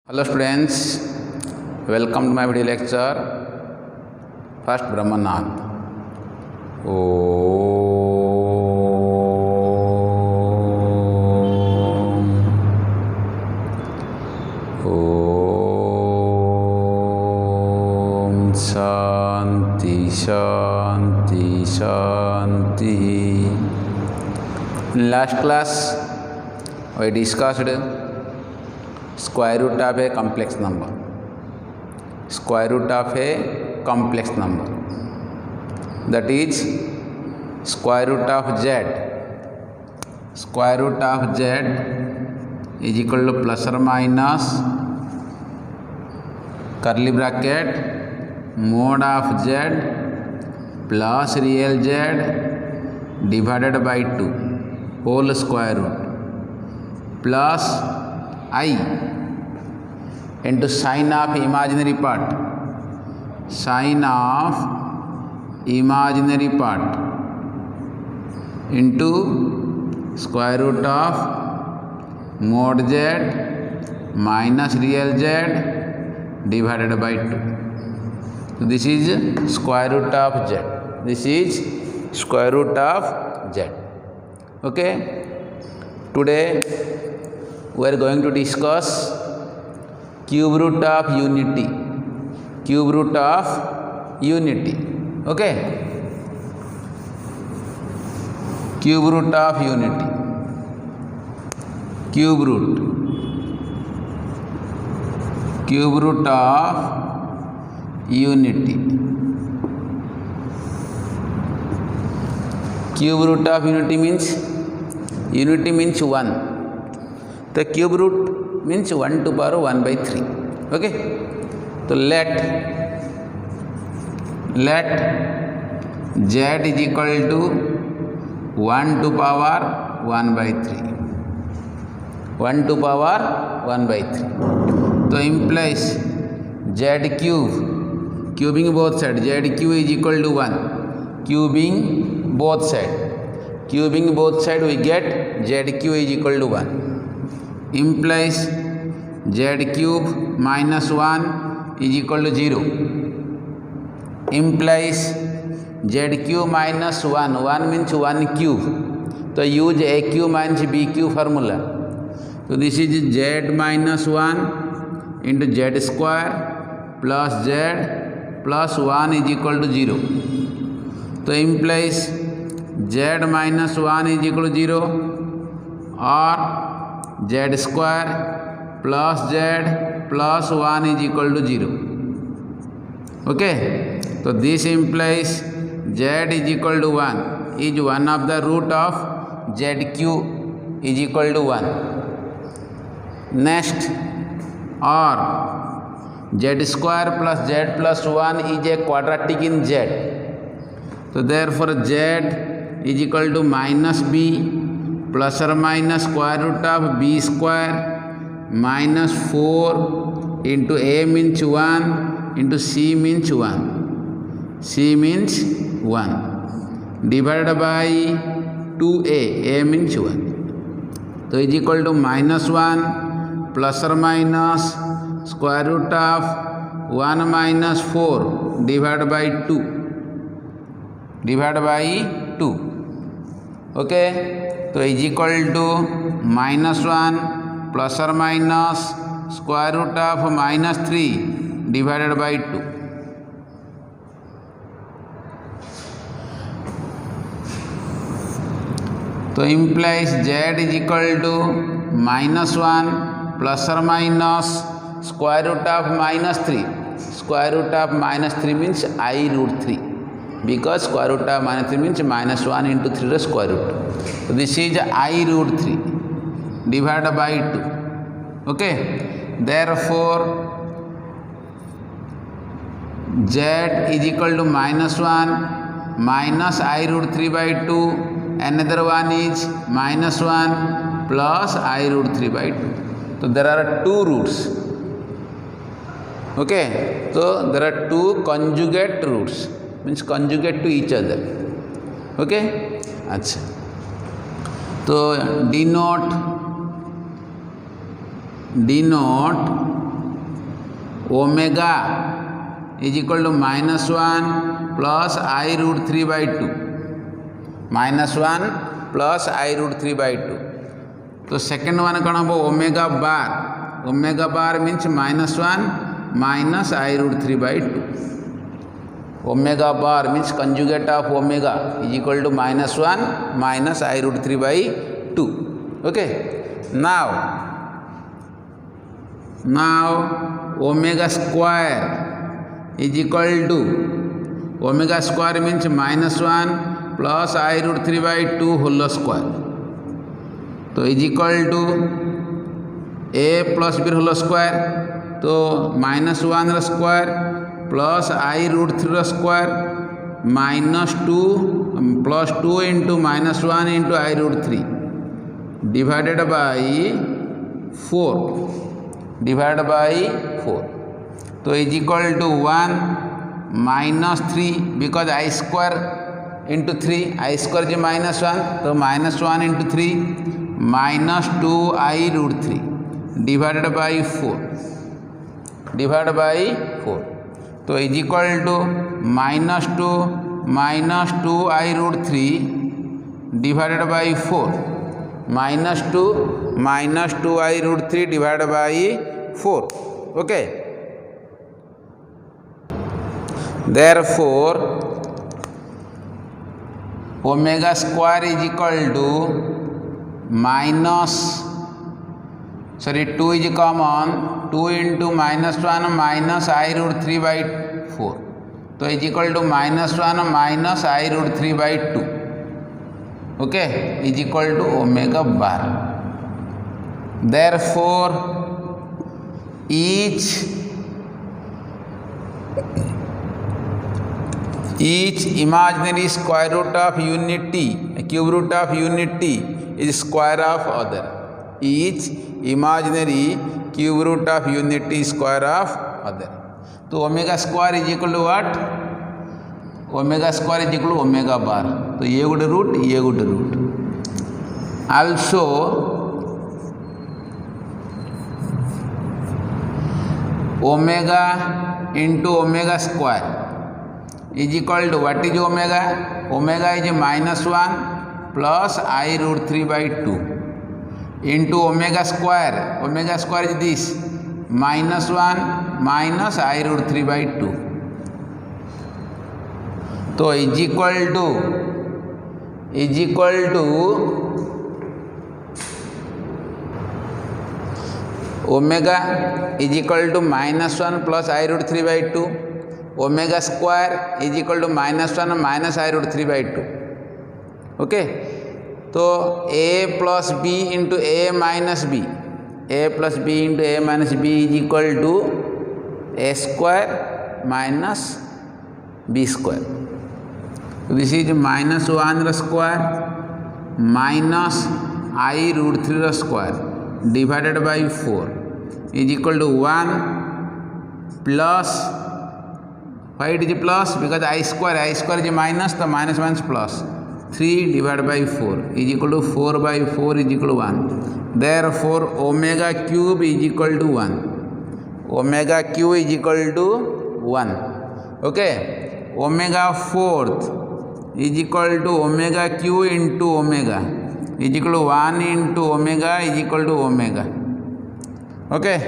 Hello students, welcome to my video lecture. First Brahmanath. Om Shanti Shanti Shanti. In last class we discussed square root of a complex number. Square root of a complex number, that is square root of z. Square root of z is equal to plus or minus curly bracket mod of z plus real z divided by 2 whole square root plus I into sine of imaginary part, sine of imaginary part into square root of mod z minus real z divided by 2. So this is square root of z. This is square root of z. Okay. Today we are going to discuss cube root of unity. Cube root of unity. Okay. Cube root of unity. Cube root. Cube root of unity. Cube root of unity means 1. The cube root means 1 to power 1 by 3. Okay. So let z is equal to 1 to power 1 by 3. 1 to power 1 by 3. So implies z cube, cubing both sides, z cube is equal to 1. Cubing both sides. Cubing both sides we get z cube is equal to 1. Implies z cube minus 1 is equal to 0. Implies z cube minus 1. 1 means 1 cube. So use a cube minus b cube formula. So this is z minus 1 into z square plus z plus 1 is equal to 0. So implies z minus 1 is equal to 0 or z square plus z plus 1 is equal to 0. Okay. So this implies z is equal to 1 is one of the root of z cube is equal to 1. Next, or z square plus z plus 1 is a quadratic in z. So therefore z is equal to minus b plus or minus square root of b square minus 4 into a means 1 into c means 1. C means 1 divided by 2a, a means 1. So is equal to minus 1 plus or minus square root of 1 minus 4 divided by 2. Divided by 2. Okay. So is equal to minus 1 plus or minus square root of minus 3 divided by 2. So implies z is equal to minus 1 plus or minus square root of minus 3. Square root of minus 3 means I root 3. Because square root of minus 3 means minus 1 into 3 the square root. So this is I root 3 divided by 2. Okay. Therefore z is equal to minus 1 minus I root 3 by 2. Another one is minus 1 plus I root 3 by 2. So there are two roots. Okay. So there are two conjugate roots. Means conjugate to each other. Okay. अच्छा. तो denote omega is equal to minus 1 plus I root 3 by 2. Minus 1 plus I root 3 by 2. तो second one कौन हम omega bar. Omega bar means minus 1 minus I root 3 by 2. Omega bar means conjugate of omega is equal to minus 1 minus I root 3 by 2. Okay. Now omega square is equal to, omega square means minus 1 plus I root 3 by 2 whole square. तो is equal to a plus b whole square. तो minus 1 square plus I root 3 square minus 2 plus 2 into minus 1 into I root 3 divided by 4. Divided by 4. So is equal to 1 minus 3 because I square into 3. I square is minus 1. So minus 1 into 3 minus 2 I root 3 divided by 4. Divided by 4. तो is equal to minus 2 I root 3 divided by 4. minus 2 I root 3 divided by 4. Okay. Therefore omega square is equal to minus, sorry, 2 is common, 2 into minus 1 minus I root 3 by 4. So is equal to minus 1 minus I root 3 by 2. Okay, is equal to omega bar. Therefore each imaginary square root of unity, cube root of unity is square of other. Each imaginary cube root of unity square of other. तो omega square is equal to what? Omega square is equal to omega bar. तो ये गोटे root, ये गोटे root. Also omega into omega square is equal to what is omega? Omega is minus 1 plus I root 3 by 2 into omega square. Omega square is this, minus 1 minus I root 3 by 2. तो is equal to omega is equal to minus 1 plus I root 3 by 2. Omega square is equal to minus 1 minus I root 3 by 2. Okay. तो a plus b into a minus b, a plus b into a minus b is equal to a square minus b square. So this is minus 1 square minus I root 3 square divided by 4 is equal to 1 plus, why it is plus? Because I square is minus, the minus means plus. 3 divided by 4 is equal to 4 by 4 is equal to 1. Therefore omega cube is equal to 1. Omega cube is equal to 1. Okay. Omega fourth is equal to omega cube into omega is equal to 1 into omega is equal to omega. Okay.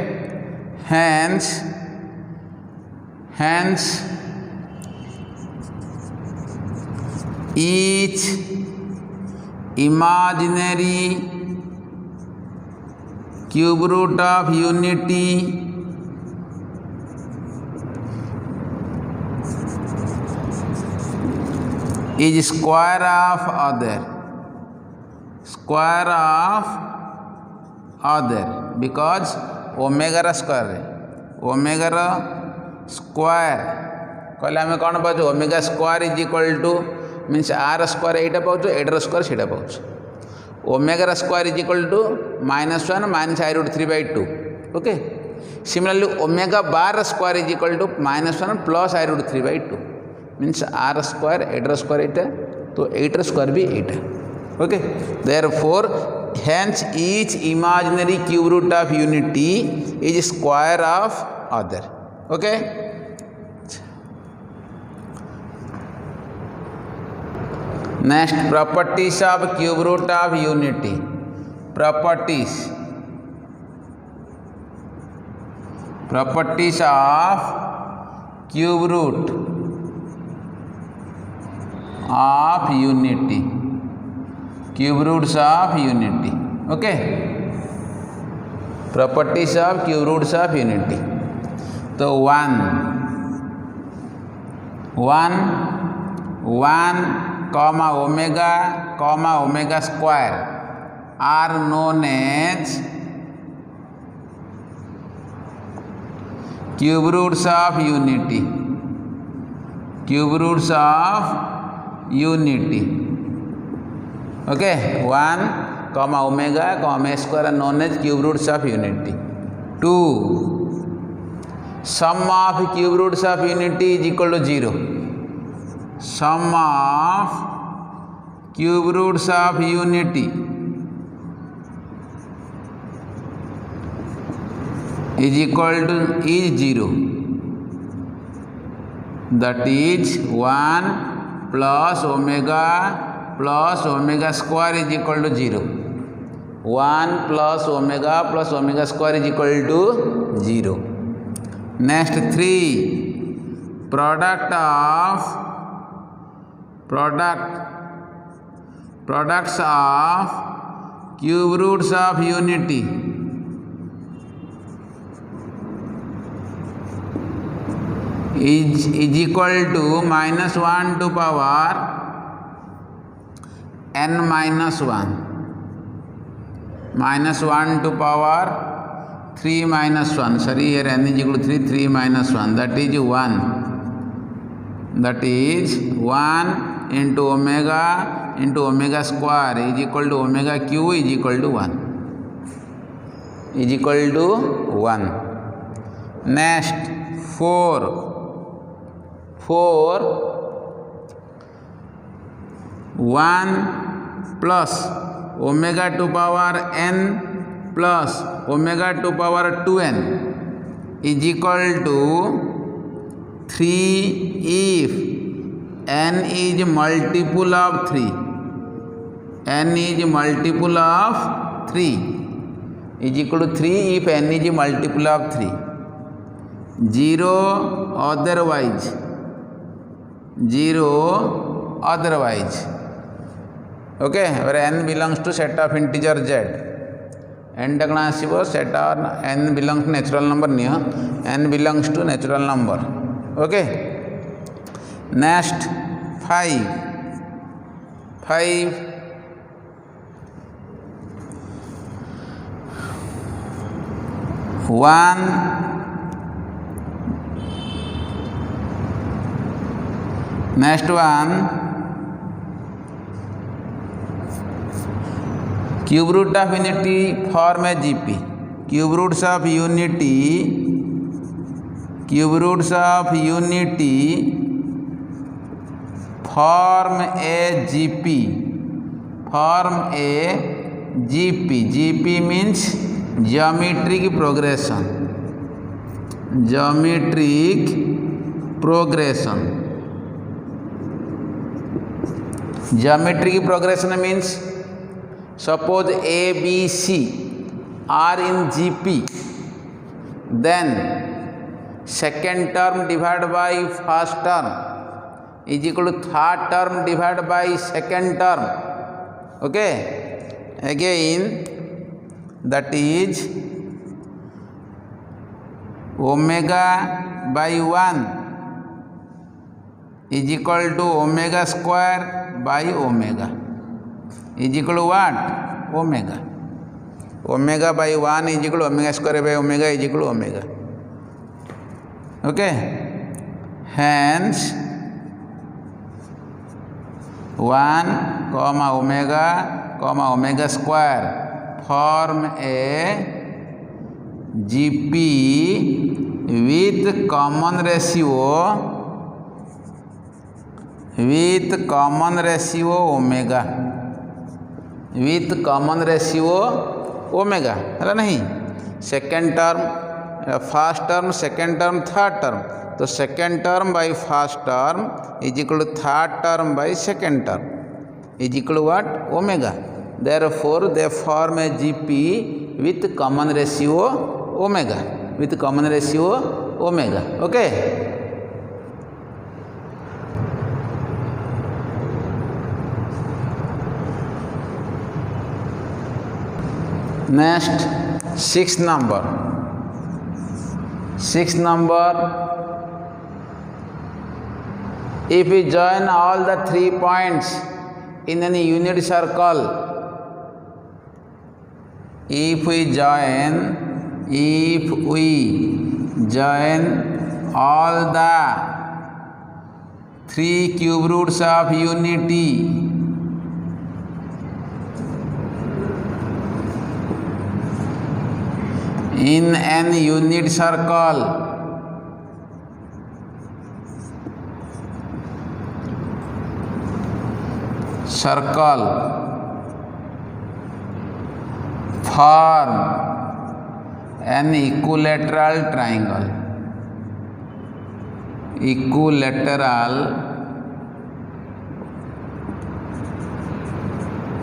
Hence each imaginary cube root of unity is square of other. Square of other because omega ra square है. Omega ra square कहले आम कौन पाचु? Omega square is equal to means or square एटा पाचु, एटर square सेटा पाचु. Omega square is equal to minus 1 minus I root 3 by 2. Okay. Similarly omega bar square is equal to minus 1 plus I root 3 by 2 means r square एटर square एटा, तो एटर square भी एटा. Okay. Therefore hence each imaginary cube root of unity is square of other. Okay. Next properties of cube root of unity. Properties of cube root of unity, cube roots of unity. Okay, properties of cube roots of unity. तो 1 omega square are known as cube roots of unity, cube roots of unity. Okay, 1 omega square are known as cube roots of unity. 2 sum of cube roots of unity is equal to 0. Sum of cube roots of unity is equal to 0. That is 1 plus omega square is equal to 0. 1 plus omega square is equal to 0. Next 3 products of cube roots of unity is equal to -1 to power n minus 1, -1 to power 3 minus 1, sorry, here n is equal to 3, 3 minus 1, that is 1. That is 1 into omega square is equal to omega q is equal to 1. Is equal to 1. Next 4 1 plus omega to power n plus omega to power 2n is equal to 3 if n is multiple of 3. n is multiple of 3 is equal to 3 if n is multiple of 3. 0 otherwise. Okay, where n belongs to set of integer z. n टा कण आसीबो set n belongs to natural number नियो, n belongs to natural number. Okay, next 5 1 next 1 cube root of unity form a GP. Cube roots of unity form a GP. GP means geometric progression. Geometric progression means suppose A, B, C are in GP, then second term divided by first term is equal to third term divided by second term. Okay, again that is omega by 1 is equal to omega square by omega is equal to what? Omega. Omega by 1 is equal to omega square by omega is equal to omega. Okay, hence 1 omega square form a GP with common ratio omega, है नहीं। Second term first term, second term, third term. So second term by first term is equal to third term by second term is equal to what? Omega. Therefore they form a GP with common ratio omega. With common ratio omega. Okay. Next, sixth number. Sixth number, if we join all the 3 points in any unit circle, if we join all the 3 cube roots of unity, in an unit circle, form an equilateral triangle.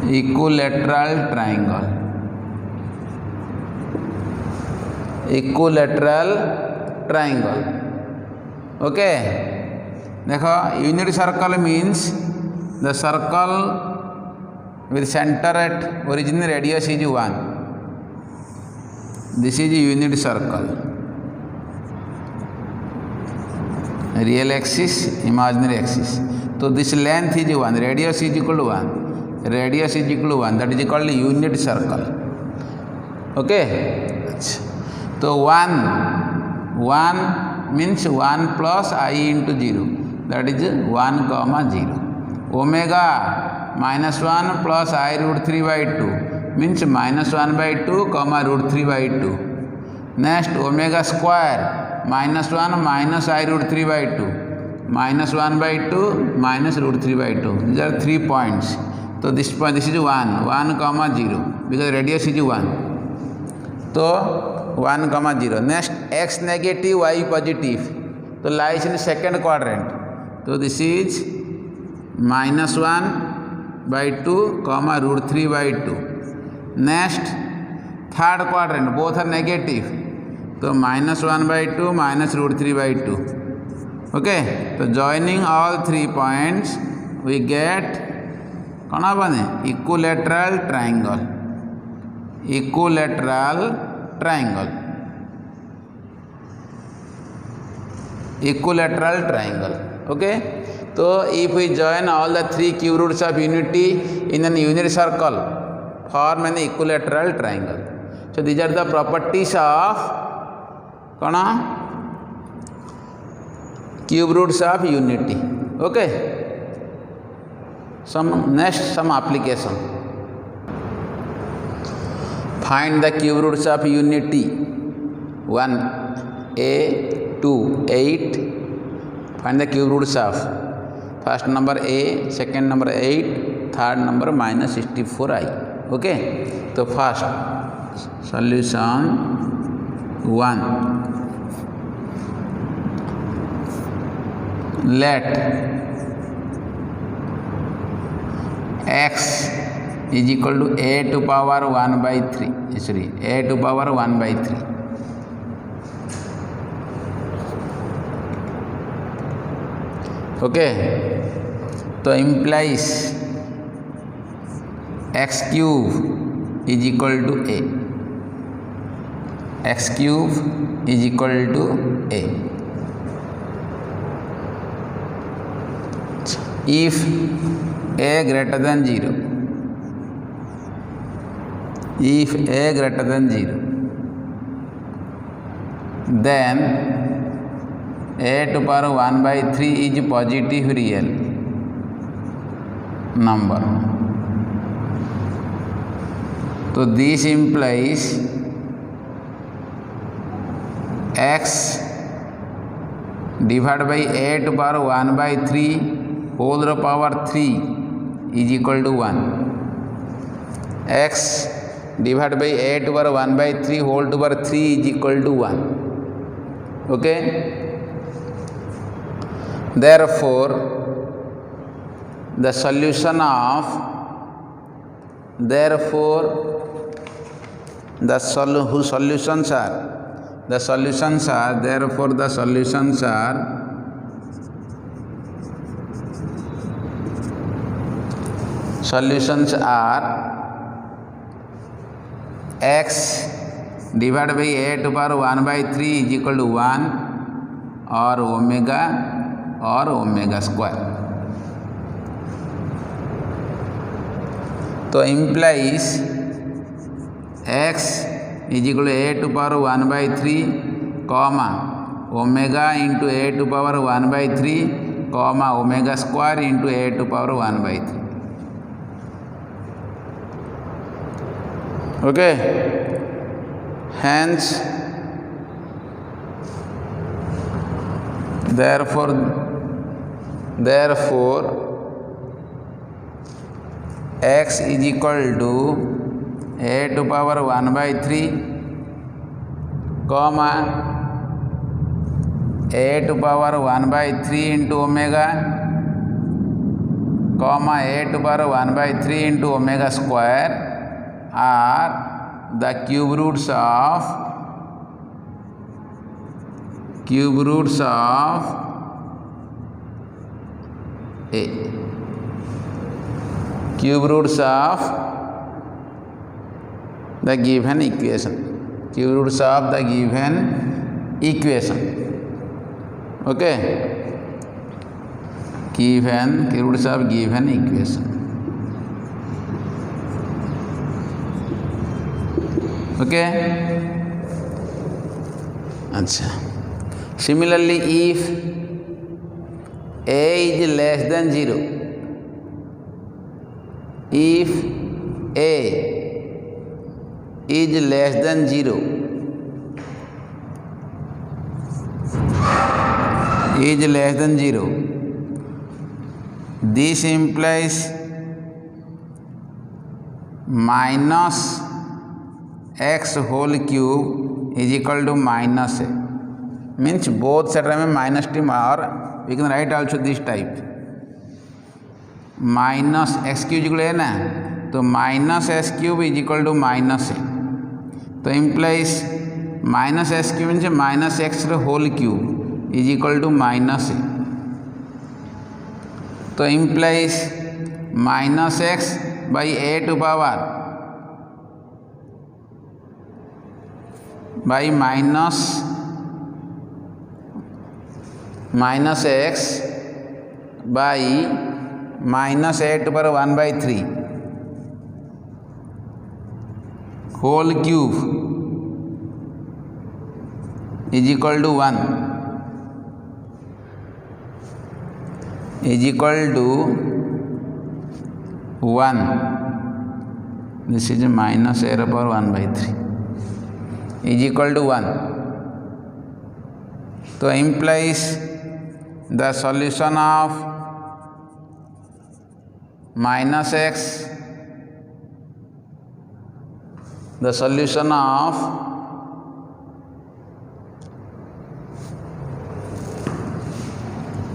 Equilateral triangle. Equilateral triangle. Okay. देखो unit circle means the circle with center at origin radius is 1. This is a unit circle. Real axis, imaginary axis. So this length is 1, radius is equal to 1. Radius is equal to 1. That is called unit circle. Okay. So 1 means 1 plus I into 0. That is 1 comma 0. Omega minus 1 plus I root 3 by 2 means minus 1 by 2 comma root 3 by 2. Next, omega square minus 1 minus I root 3 by 2 minus 1 by 2 minus root 3 by 2. These are 3 points. So this point, this is 1 comma 0 because radius is 1. So 1 comma 0. Next, x negative, y positive. So lies in second quadrant. So this is minus 1 by 2 comma root 3 by 2. Next, third quadrant, both are negative. So minus 1 by 2 minus root 3 by 2. Okay. So joining all 3 points, we get equilateral triangle. Equilateral triangle. Equilateral triangle. Okay. So if we join all the 3 cube roots of unity in an unit circle, form an equilateral triangle. So these are the properties of cube roots of unity. Okay. Some application. Find the cube roots of unity. 1, A, 2, 8. Find the cube roots of first number A, second number 8, third number minus 64i. Okay. So first solution 1. Let x is equal to a to power 1 by 3. Sorry, a to power 1 by 3. Okay. So implies x cube is equal to a. X cube is equal to a. If a greater than 0. If a greater than 0, then a to power 1 by 3 is positive real number. So this implies x divided by a to power 1 by 3 whole to power 3 is equal to 1. X divided by a to power 1 by 3 whole to power 3 is equal to 1. Okay, therefore the solution of whose solutions are therefore the solutions are x divided by a to power 1 by 3 is equal to 1 or omega square. So implies x is equal to a to power 1 by 3 comma omega into a to power 1 by 3 comma omega square into a to power 1 by 3. Okay, hence therefore x is equal to a to power 1 by 3 comma a to power 1 by 3 into omega comma a to power 1 by 3 into omega square are the cube roots of a cube roots of the given equation. Okay, cube roots of given equation. Okay, अच्छा. Similarly, if a is less than 0, if a is less than 0, this implies minus x whole cube is equal to minus a, means both sides में minus t, or we can write also this type minus x cube equal है ना, तो minus s cube is equal to minus a, तो implies minus s cube means minus x whole cube is equal to minus a, तो implies minus x by a to power by minus x by minus a to power 1 by 3 whole cube is equal to 1 this is minus a to power 1 by 3 is equal to 1. So implies the solution of minus x,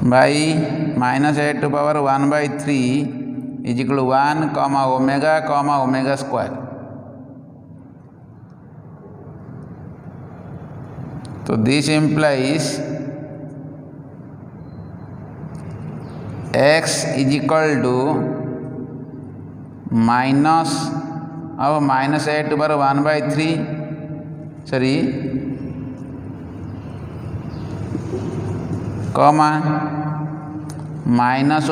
by minus a to power 1 by 3 is equal to 1 comma omega square. So this implies x is equal to minus a to power 1 by 3 comma minus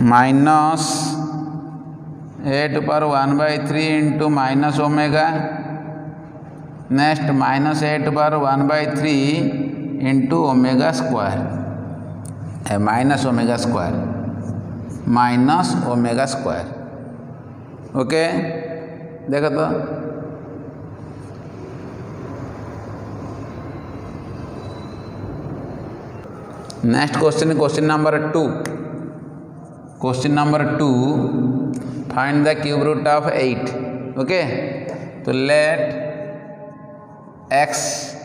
minus a to power 1 by 3 into minus omega, next minus a to power 1 by 3 into omega square, minus omega square. Okay, देखो तो next question number 2. find the cube root of 8. Okay, so let x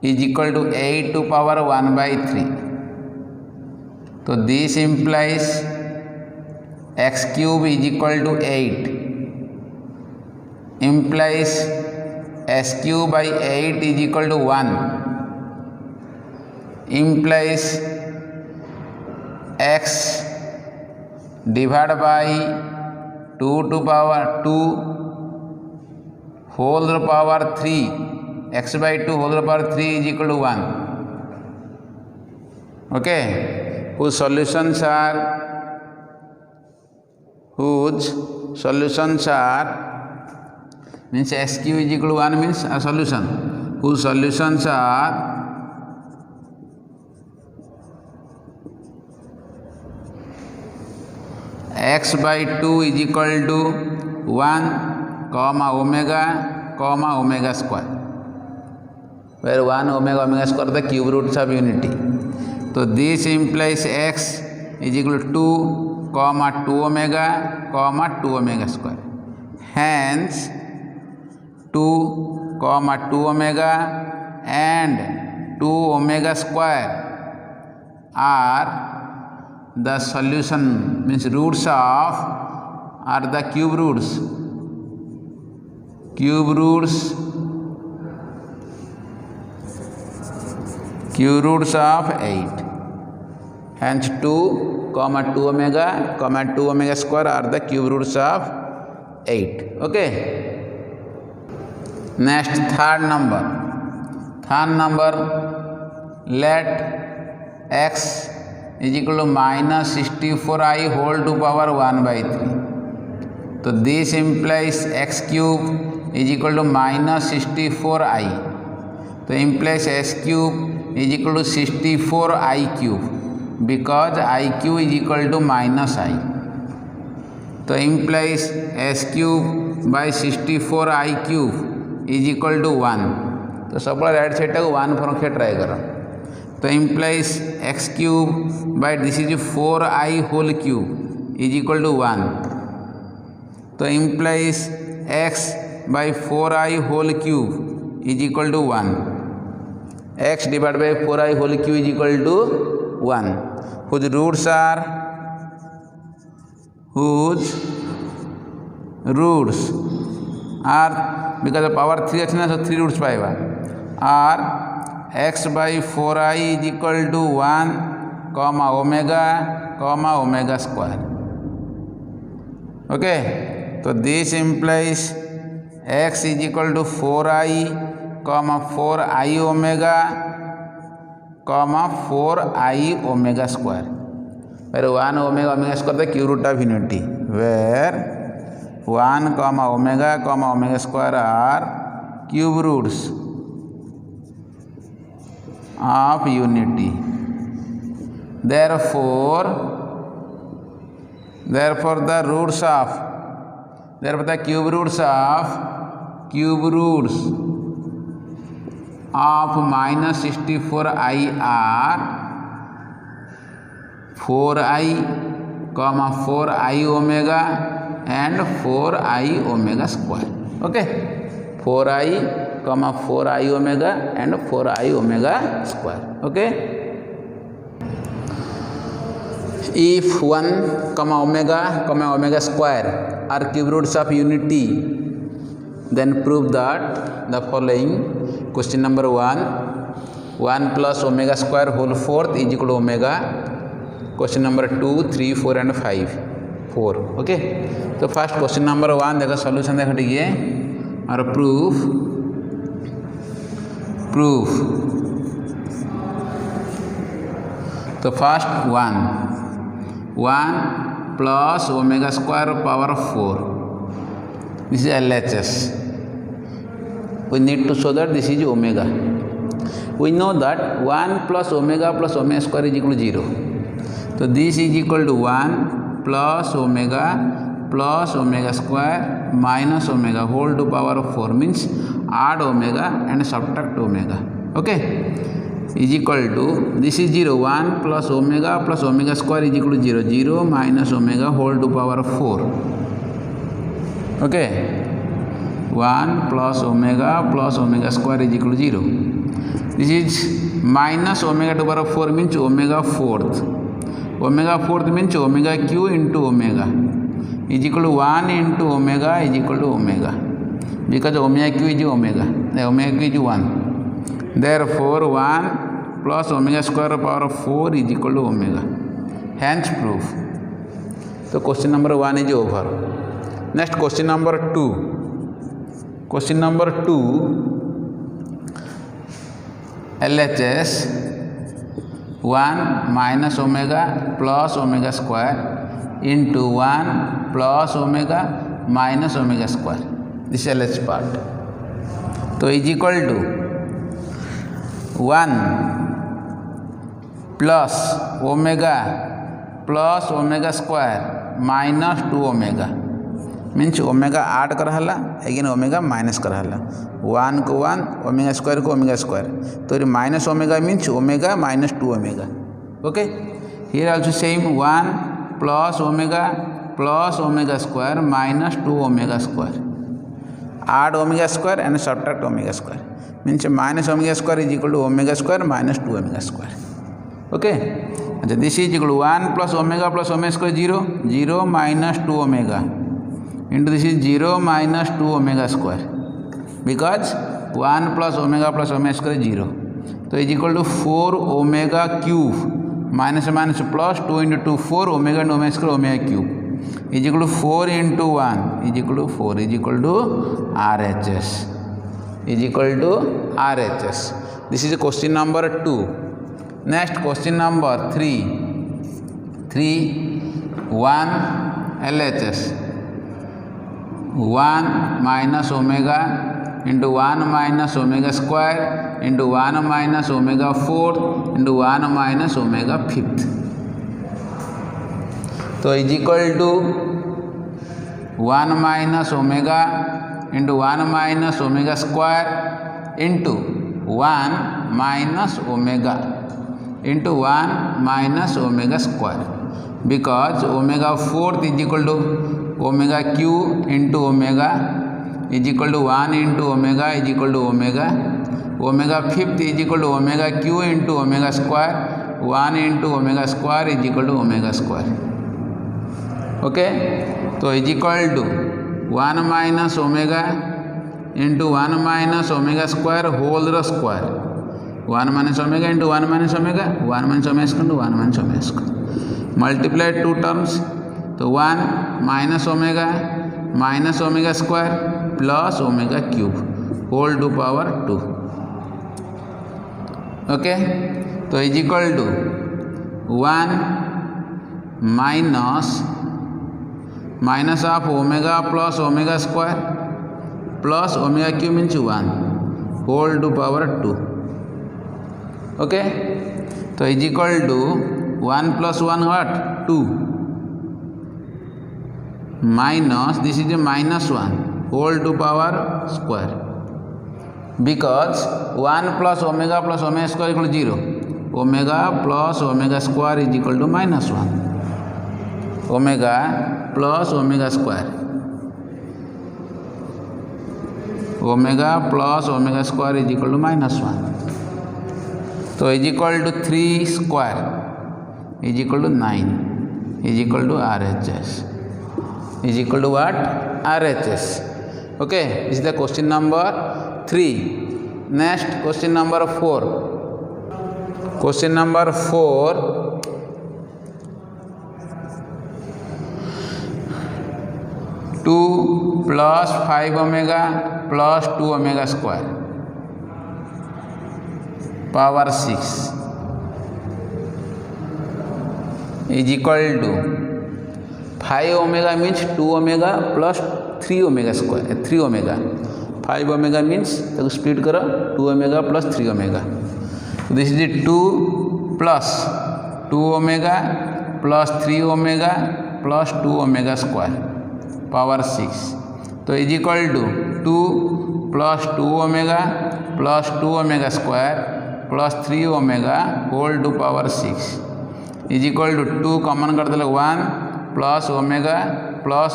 is equal to 8 to power 1 by 3. So this implies x cube is equal to 8, implies s cube by 8 is equal to 1, implies x divided by 2 to power 2 whole to power 3, x by 2 whole to power 3 is equal to 1. Okay, whose solutions are means s cube is equal to 1 means a solution, whose solutions are x by 2 is equal to 1 comma omega square, where 1 omega square the cube roots of unity. So this implies x is equal to 2 comma 2 omega square. Hence 2 comma 2 omega and 2 omega square are the solution, means roots of are the cube roots of 8. Hence 2 comma 2 omega square are the cube roots of 8. Okay, next third number, let x is equal to minus 64i whole to power 1 by 3. So this implies x cube is equal to minus 64i. So implies s cube is equal to 64i cube, because iq is equal to minus I. So implies s cube by 64i cube is equal to 1. तो सब right side को 1 रखिए try करो. तो implies x cube by this is 4i whole cube is equal to 1. तो implies x by 4i whole cube is equal to 1. x divided by 4i whole cube is equal to 1. Whose roots are because the power 3 अच्छी ना, so 3 roots पाएगा, are x by 4i is equal to 1 comma omega square. Okay, so this implies x is equal to 4i comma 4i omega square, where 1 omega square the cube root of unity, where 1 comma omega square are cube roots of unity. Therefore the cube roots of minus 64i are 4i comma 4i omega and 4i omega square. Okay, 4i comma 4i omega and 4i omega square. Okay, if 1 comma omega square are cube roots of unity, then prove that the following. Question number 1, 1 plus omega square whole fourth is equal to omega. Question number 2, 3, 4 and 5, 4. Okay, so first question number 1 देखो solution देखो ठीक है, और proof. तो first 1 plus omega square power 4, this is LHS. We need to show that this is omega. We know that 1 plus omega square is equal to 0. So this is equal to 1 plus omega square minus omega whole to power 4, means add omega and subtract omega. Okay, is equal to, this is 0, 1 plus omega square is equal to 0, 0 minus omega whole to power 4. Okay, 1 plus omega square is equal to 0. This is minus omega to power 4 means omega fourth. Omega fourth means omega q into omega is equal to 1 into omega is equal to omega, because omega q is omega, omega q is 1. Therefore 1 plus omega square power 4 is equal to omega. Hence proof. So question number 1 is over. Next question number 2. Question number 2, LHS 1 minus omega plus omega square into 1 plus omega minus omega square. This is LHS part. So is equal to 1 plus omega square minus 2 omega means omega add करहला again omega minus करहला 1 को 1 omega square को omega square, तो minus omega means omega minus 2 omega. Okay, here also same 1 plus omega square minus 2 omega square, add omega square and subtract omega square means minus omega square is equal to omega square minus 2 omega square. Okay, this is equal to 1 plus omega square 0, 0 minus 2 omega into this is 0 minus 2 omega square, because 1 plus omega square is 0. So is equal to 4 omega cube minus plus 2 into 2 4 omega and omega square omega cube is equal to 4 into 1 is equal to 4 is equal to RHS is equal to RHS. This is question number 2. Next question number 3. 1 LHS 1 minus omega into 1 minus omega square into 1 minus omega fourth into 1 minus omega fifth. So is equal to 1 minus omega into 1 minus omega square into 1 minus omega into 1 minus omega square, because omega fourth is equal to omega q into omega is equal to 1 into omega is equal to omega, omega fifth is equal to omega q into omega square, 1 into omega square is equal to omega square. Okay, so is equal to 1 minus omega into 1 minus omega square whole square, 1 minus omega into 1 minus omega, 1 minus omega square into 1 minus omega square, multiply two terms. So 1 minus omega square plus omega cube whole to power 2. Okay, so is equal to 1 minus of omega plus omega square plus omega cube means 1 whole to power 2. Okay, so is equal to 1 plus 1 what? 2 minus, this is a minus 1 whole to power square, because 1 plus omega square equal to 0, omega plus omega square is equal to minus 1, omega plus omega square, omega plus omega square is equal to minus 1. So is equal to 3 square is equal to 9 is equal to RHS is equal to what? RHS. Okay, this is the question number 3. Next question number 4. Question number 4. Two plus 5 omega plus 2 omega square power 6 is equal to 5 omega means 2 omega plus 3 omega square, 3 omega. 5 omega means तो split करो 2 omega plus 3 omega. So this is the 2 plus 2 omega plus 3 omega plus 2 omega square power 6. So is equal to 2 plus 2 omega plus 2 omega square plus 3 omega whole to power 6 is equal to 2 common कर देले 1 plus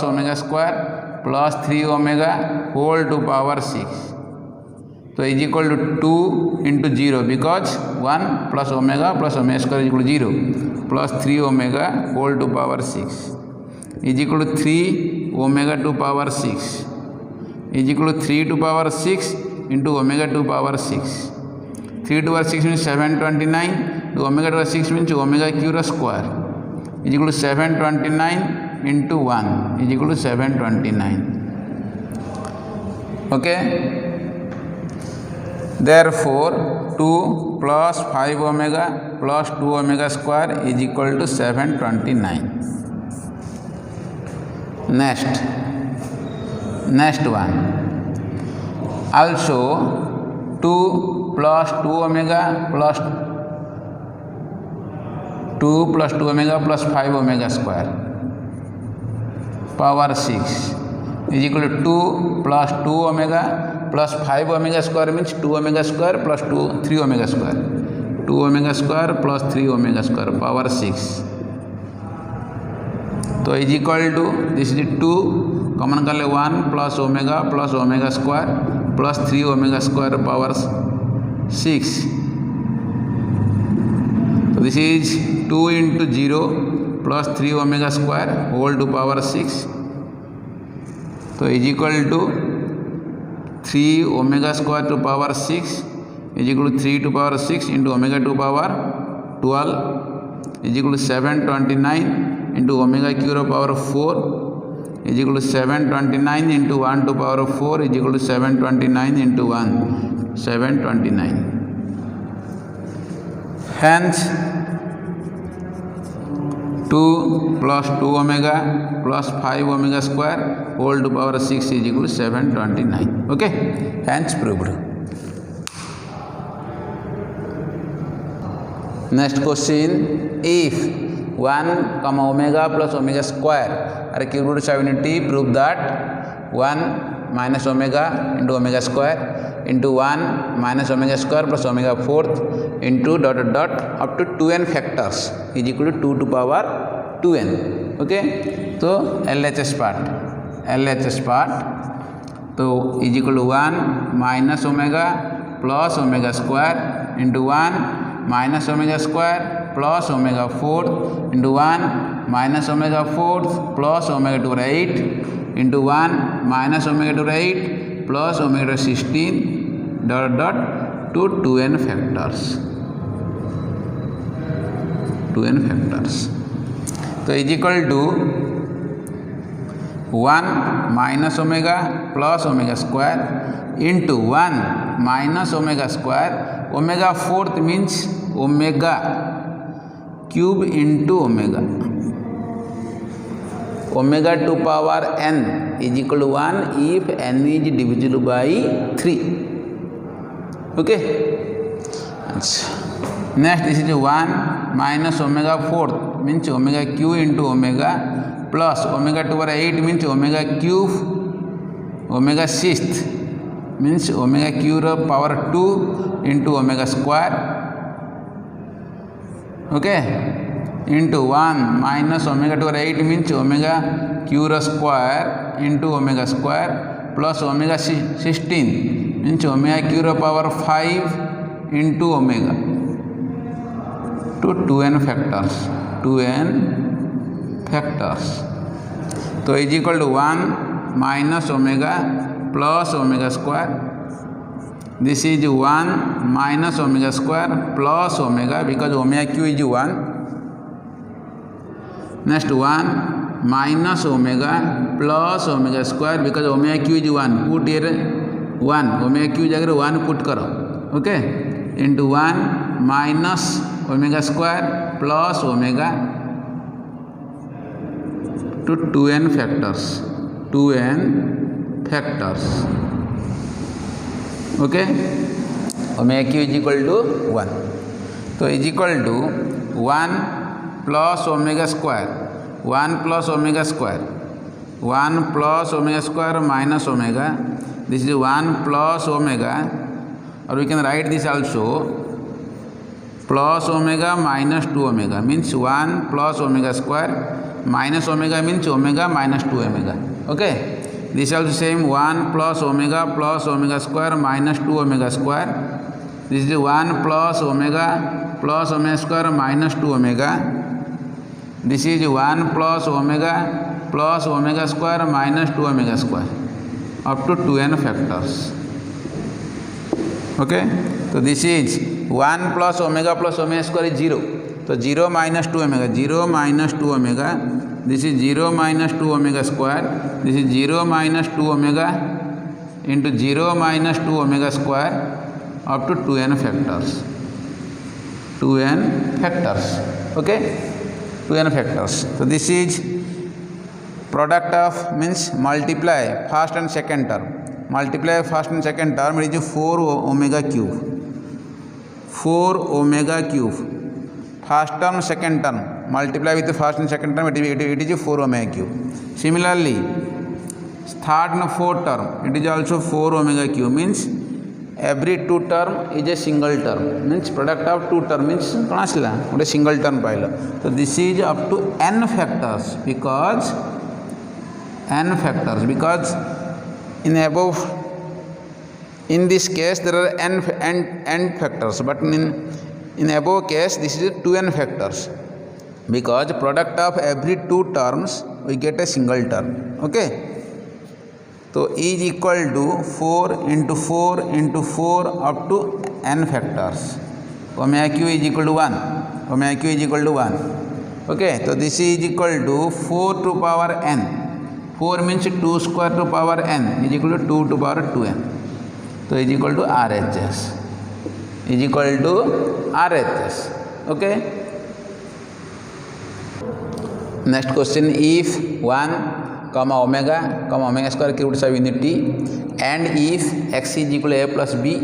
omega square plus 3 omega whole to power 6 तो is equal to 2 into 0 because 1 plus omega square is equal to 0 plus 3 omega whole to power 6 is equal to 3 omega to power 6 is equal to 3 to power 6 into omega to power 6. 3 to power 6 means 729 to omega to power 6 means omega cube square is equal to 729 into 1 is equal to 729. Okay. Therefore 2 plus 5 omega plus 2 omega square is equal to 729. Next one. Also 2 plus 2 omega plus 2 plus 2 omega plus 5 omega square power 6 is equal to 2 plus 2 omega plus 5 omega square means 2 omega square plus 3 omega square 2 omega square plus 3 omega square power 6. So is equal to this is 2 common कर ले 1 plus omega square plus 3 omega square power 6. So this is 2 into 0 plus 3 omega square whole to power 6. So is equal to 3 omega square to power 6 is equal to 3 to power 6 into omega to power 12 is equal to 729 into omega cube power 4 is equal to 729 into 1 to power 4 is equal to 729 into 1 729. Hence 2 plus 2 omega plus 5 omega square whole to power 6 is equal to 729. Okay, hence proved. Next question, if 1 comma omega plus omega square are cube roots of unity, prove that 1 minus omega into omega square into 1 minus omega square plus omega fourth into dot dot dot up to 2n factors is equal to 2 to power 2n. Okay, so LHS part so is equal to 1 minus omega plus omega square into 1 minus omega square plus omega fourth into 1 minus omega fourth plus omega to the 8 into 1 minus omega to the 8 plus omega to 16 dot dot to 2n factors. So is equal to 1 minus omega plus omega square into 1 minus omega square omega fourth means omega cube into omega to power n is equal to 1 if n is divisible by 3. Okay. Next this is 1 minus omega fourth means omega q into omega plus omega to power 8 means omega cube omega sixth means omega cube power 2 into omega square. Okay, into 1 minus omega to power 8 means omega cube square into omega square plus omega 16 means omega cube power 5 into omega to 2n factors. So is equal to 1 minus omega plus omega square. This is 1 minus omega square plus omega because omega q is 1. Next 1 minus omega plus omega square because omega q is 1. Put here 1 omega q जगह 1 put करो. Okay, into 1 minus omega square plus omega to 2n factors. Okay, omega q is equal to 1. So is equal to 1 plus omega square 1 plus omega square 1 plus omega square minus omega. This is 1 plus omega, or we can write this also plus omega minus 2 omega means 1 plus omega square minus omega means omega minus 2 omega. Okay, this is also same 1 plus omega square minus 2 omega square. This is 1 plus omega square minus 2 omega. This is 1 plus omega square minus 2 omega square up to 2n factors. Okay, so this is 1 plus omega square is 0. So 0 minus 2 omega, 0 minus 2 omega. This is 0 minus 2 omega square. This is 0 minus 2 omega into 0 minus 2 omega square up to 2n factors. 2n factors. Okay, 2n factors. So this is product of means multiply first and second term. Multiply first and second term, it is 4 omega cube. 4 omega cube. First term, second term. Multiply with the first and second term, it is 4 omega cube. Similarly, third and fourth term, it is also 4 omega cube. Means every two term is a single term. Means product of two term means a single term pile. So this is up to n factors because in this case there are n factors, but in above case this is 2n factors because product of every two terms we get a single term. Okay, so is equal to 4 into 4 into 4 up to n factors. Omega q is equal to 1. Omega q is equal to 1. Okay, so this is equal to 4 to power n. 4 means 2 square to power n is equal to 2 to power 2n. So is equal to RHS. Is equal to RHS. Okay. Next question: if 1 omega square cubed sub unity, and if x is equal to a plus b,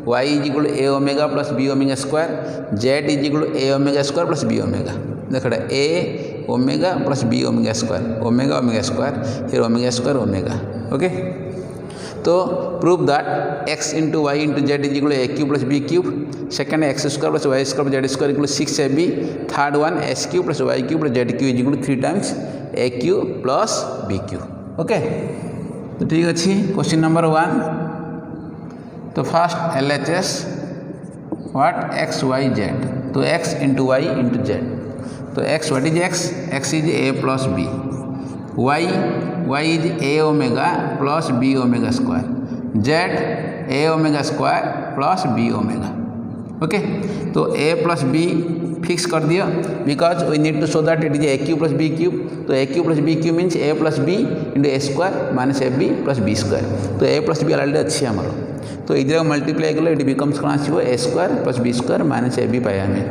y is equal to a omega plus b omega square, z is equal to a omega square plus b omega. देखो a omega plus b omega square, omega square, here omega square omega. Okay, so prove that x into y into z is equal to a cube plus b cube. Second, x square plus y square plus z square equal to 6ab. Third one, s cube plus y cube plus z cube is equal to 3 times a cube plus b cube. Okay, तो ठीक अच्छी. Question number 1. तो first LHS what x y z. तो x into y into z. तो x, what is x? X is a plus b. Y is a omega plus b omega square. Z a omega square plus b omega. Okay, तो a plus b fix कर दिया because we need to show that it is a cube plus b cube. तो a cube plus b cube means a plus b into a square minus ab plus b square. तो a plus b already अच्छी है हमारा. तो इधर multiply करो it becomes कौन सी वो a square plus b square minus ab पाया हमें.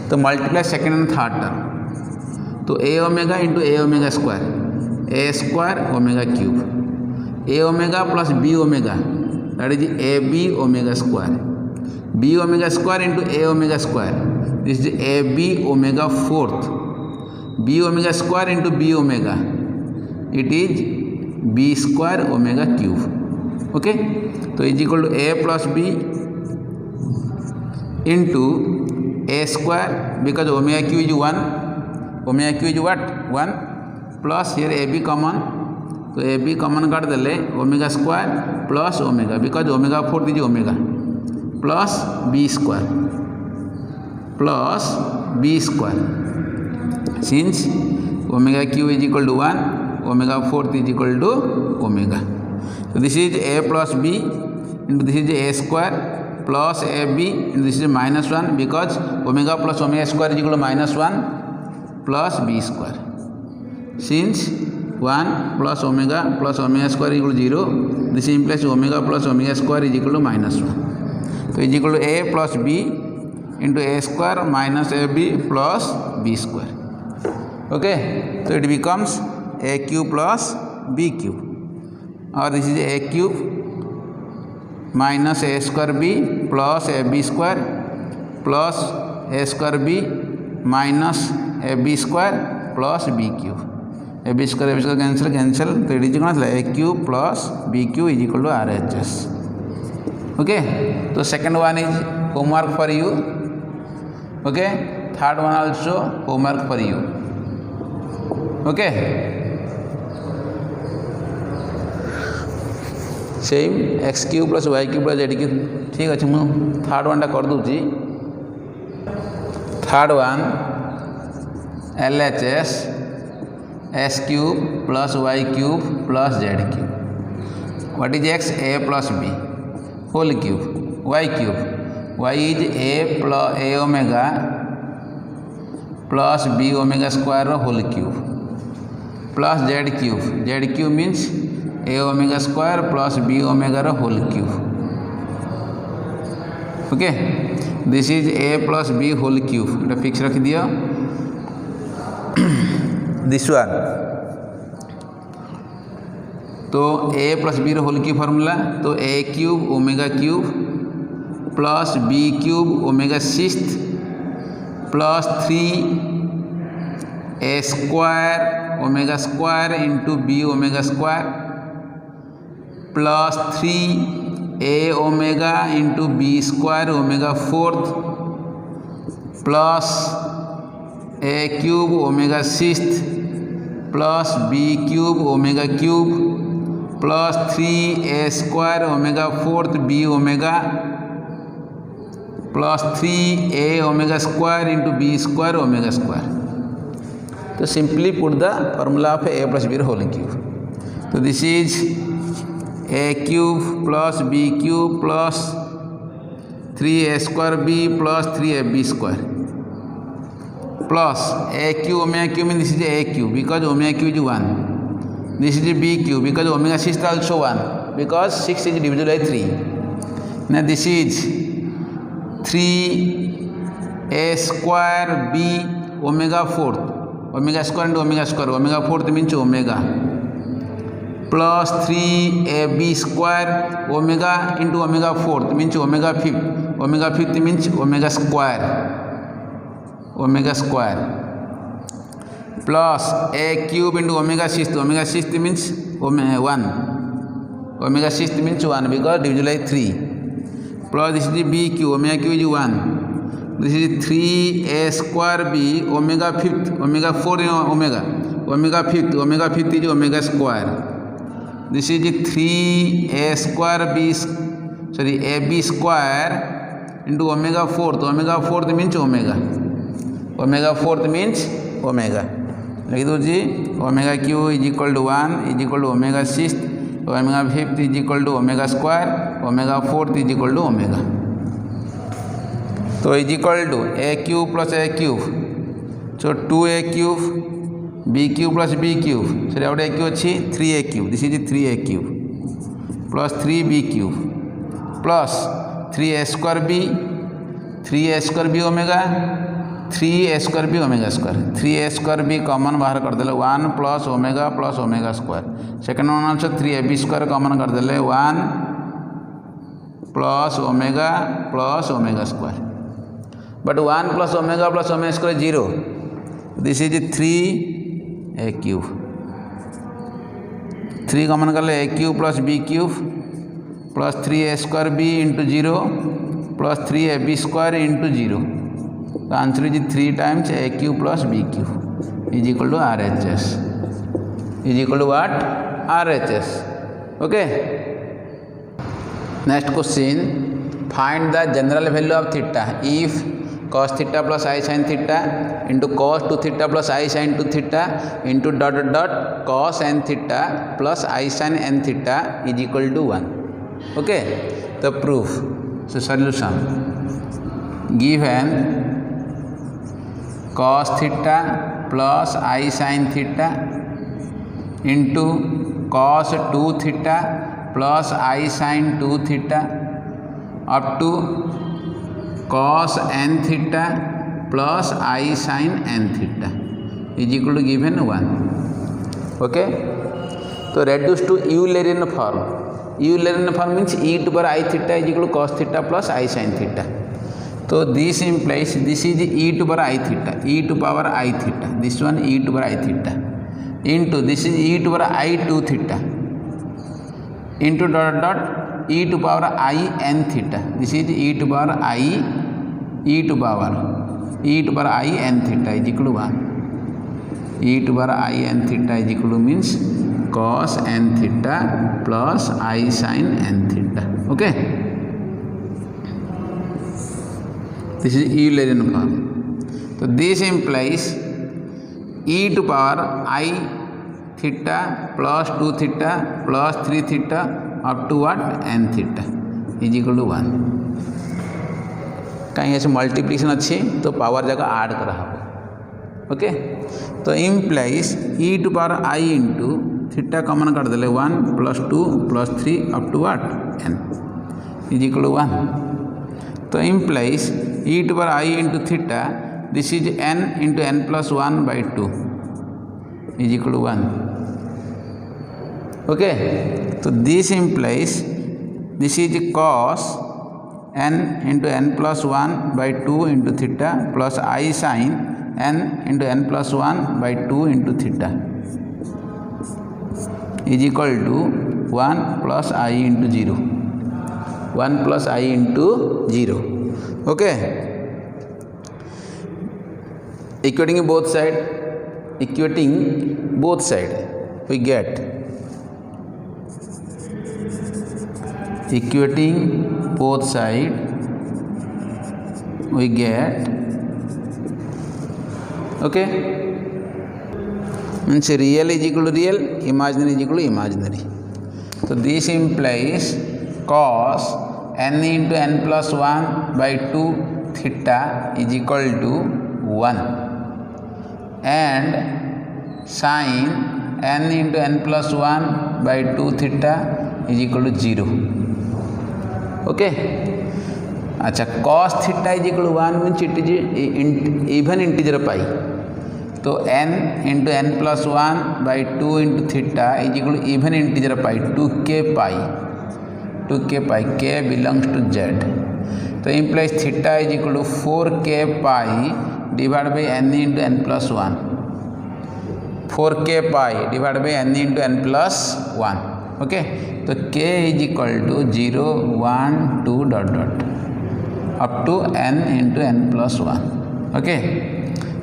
तो multiply second and third term. तो a omega into a omega square, a square omega cube, a omega plus b omega that is a b omega square, b omega square into a omega square this is a b omega fourth, b omega square into b omega it is b square omega cube. Okay, तो is equal to a plus b into a square because omega q is 1, omega q is what 1 plus here ab common. तो ab common काट देले omega square plus omega because omega 4 is omega plus b square since omega q is equal to 1, omega 4 is equal to omega. So this is a plus b into this is a square plus ab and this is minus 1 because omega plus omega square is equal to minus 1 plus b square. Since 1 plus omega square is equal to 0, this implies omega plus omega square is equal to minus 1. So is equal to a plus b into a square minus ab plus b square. Okay, so it becomes a cube plus b cube, or this is a cube minus a square b plus a b square plus a square b minus a b square plus b cube. A b square cancel. So it is equal to a cube plus b cube is equal to RHS. Okay, so second one is homework for you. Okay, third one also homework for you. Okay, same x cube plus y cube plus z cube. ठीक अच्छे मु third one टा कर दूची. Third one LHS s cube plus y cube plus z cube. What is x? A plus b whole cube. Y cube, y is a plus a omega plus b omega square whole cube plus z cube. Z cube means a omega square plus b omega whole cube. Okay, this is a plus b whole cube. এটা fix रख दिया. This one तो a plus b whole cube formula तो a cube omega cube plus b cube omega sixth plus 3 a square omega square into b omega square plus 3 a omega into b square omega fourth plus a cube omega sixth plus b cube omega cube plus 3 a square omega fourth b omega plus 3 a omega square into b square omega square. So simply put the formula of a plus b whole cube. So this is a cube plus b cube plus 3a square b plus 3ab square plus a cube omega cube means this is a cube because omega cube is 1. This is b cube because omega 6 is also 1 because 6 is divisible by 3. Now this is 3a square b omega fourth omega square into omega square omega fourth means omega plus 3ab square omega into omega fourth means omega fifth means omega square plus a cube into omega sixth means 1 omega sixth means 1 because divisible by 3 plus this is b cube omega cube is 1 this is 3a square b omega fifth omega 4 omega fifth is omega square. This is 3a square ab square into omega fourth means omega fourth means omega. लिख दो जी omega q is equal to 1 is equal to omega sixth omega fifth is equal to omega square omega fourth is equal to omega. तो is equal to a cube plus a cube so 2a cube b cube plus b cube so out a cube अच्छी 3a cube this is 3a cube plus 3b cube plus 3a square b omega 3a square b omega square 3a square b common बाहर कर देले 1 plus omega square second one also 3ab square common कर देले 1 plus omega square but 1 plus omega square 0 this is 3a cube 3 common कर ले a cube plus b cube plus 3a square b into 0 plus 3ab square into 0. The answer is 3 times a cube plus b cube is equal to RHS. Is equal to what? RHS. Okay. Next question. Find the general value of theta if cos theta plus I sin theta into cos 2 theta plus I sin 2 theta into dot cos n theta plus I sin n theta is equal to 1. Okay. The proof. So solution. Given cos theta plus I sin theta into cos 2 theta plus I sin 2 theta up to cos n theta plus I sin n theta is equal to given 1. Okay. So reduce to Eulerian form. Eulerian form means e to power I theta is equal to cos theta plus I sin theta. So this implies this is e to power I theta, e to power I theta, this one e to power I theta into this is e to power I 2 theta into dot e to power I n theta, this is e to power I e to power e to power I n theta is equal to 1. E to power I n theta is equal to means cos n theta plus I sin n theta. Okay, this is Eulerian form. So this implies e to power I theta plus 2 theta plus 3 theta up to what n theta is equal to 1. कहीं ऐसे multiplication अच्छी तो power जगह add करा हो. Okay, तो implies e to power I into theta common कर देले 1 plus 2 plus 3 up to what n is equal to 1. तो implies e to power I into theta this is n into n plus 1 by 2 is equal to 1. Okay, तो this implies this is cos n into n plus 1 by 2 into theta plus I sin n into n plus 1 by 2 into theta is equal to 1 plus I into 0. 1 plus I into 0. Okay, equating both side we get equating both side we get okay means real is equal to real, imaginary is equal to imaginary. So this implies cos n into n plus 1 by 2 theta is equal to 1 and sin n into n plus 1 by 2 theta is equal to 0. Okay, अच्छा cos theta is equal to 1 means it is even integer pi. तो n into n plus 1 by 2 into theta is equal to even integer pi 2k pi k belongs to z. तो implies theta is equal to 4k pi divide by n into n plus 1. 4k pi divide by n into n plus 1. Okay, तो k is equal to 0 1 2 dot dot up to n into n plus 1. Okay,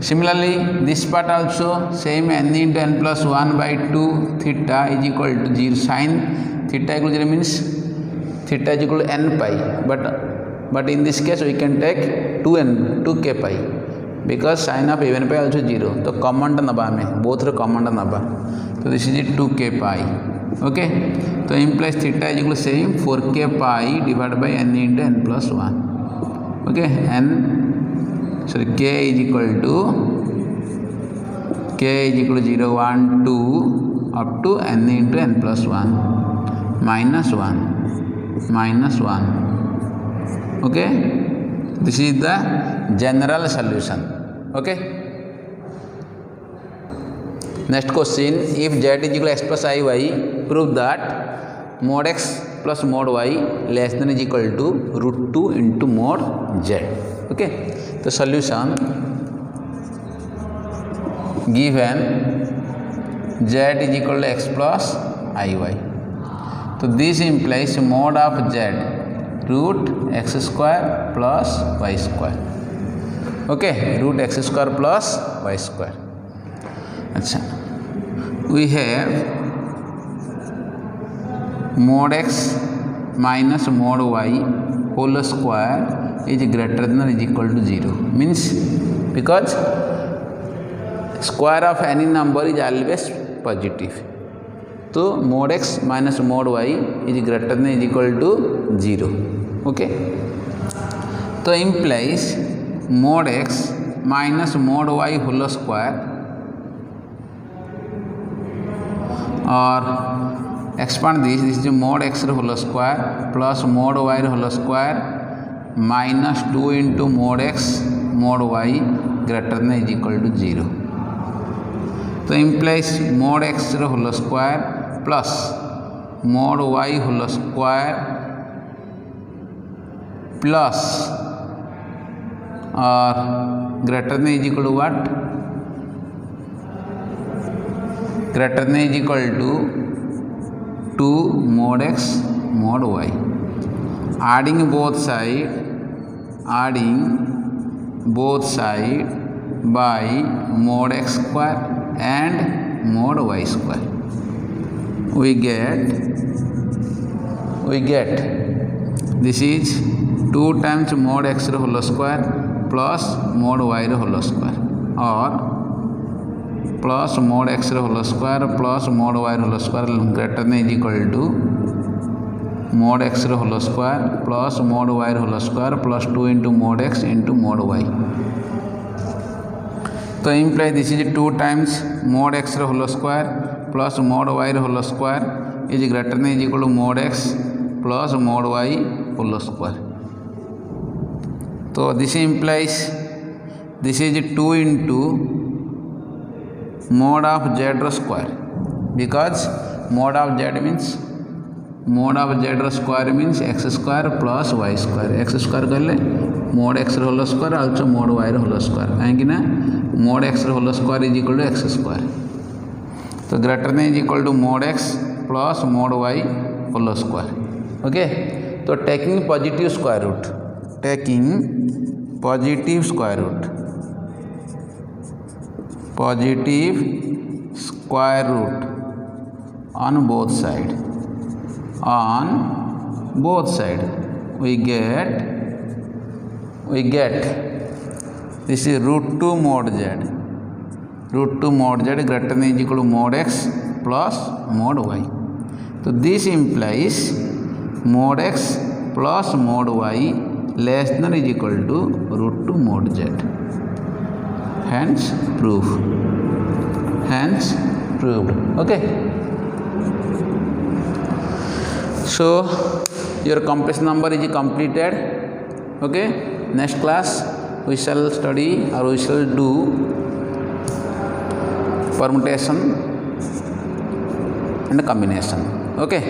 similarly this part also same n into n plus 1 by 2 theta is equal to 0 sine theta equal 0 means theta is equal to n pi but in this case we can take 2k pi because sin of even pi also 0. तो common नबा में both रे common नबा. तो this is 2k pi. Okay, तो implies theta is equal same 4k pi divide by n into n plus 1. Okay, k is equal to 0 1 2 up to n into n plus 1 minus 1. Okay, this is the general solution. Okay, next question, if z is equal to x plus iy, prove that mod x plus mod y less than is equal to root 2 into mod z. Okay, the solution given z is equal to x plus iy. So this implies mod of z root x square plus y square. Okay, root x square plus y square. अच्छा, we have mod x minus mod y whole square is greater than or is equal to 0 means because square of any number is always positive. तो mod x minus mod y is greater than or is equal to 0. Okay, तो implies mod x minus mod y whole square or expand this is mod x whole square plus mod y whole square minus 2 into mod x mod y greater than or is equal to 0. तो implies mod x whole square plus mod y whole square plus or greater than is equal to what? Greater than is equal to 2 mod x mod y. Adding both side, adding both side by mod x square and mod y square. We get this is 2 times mod x whole square plus mod y whole square, or plus mod x whole square plus mod y whole square greater than is equal to mod x whole square plus mod y whole square plus 2 into mod x into mod y. So imply this is 2 times mod x whole square plus mod y whole square is greater than is equal to mod x plus mod y whole square. So this implies this is 2 into mod of z square, because mod of z square means x square plus y square. X square कले mod x whole square also mod y whole square, कहीं ना mod x whole square is equal to x square. So greater than is equal to mod x plus mod y whole square. Okay, so taking positive square root on both side we get this is root 2 mod z greater than is equal to mod x plus mod y. So this implies mod x plus mod y less than is equal to root 2 mod z. Hence proved. Okay, so your complex number is completed. Okay, next class we shall study or we shall do permutation and combination. Okay.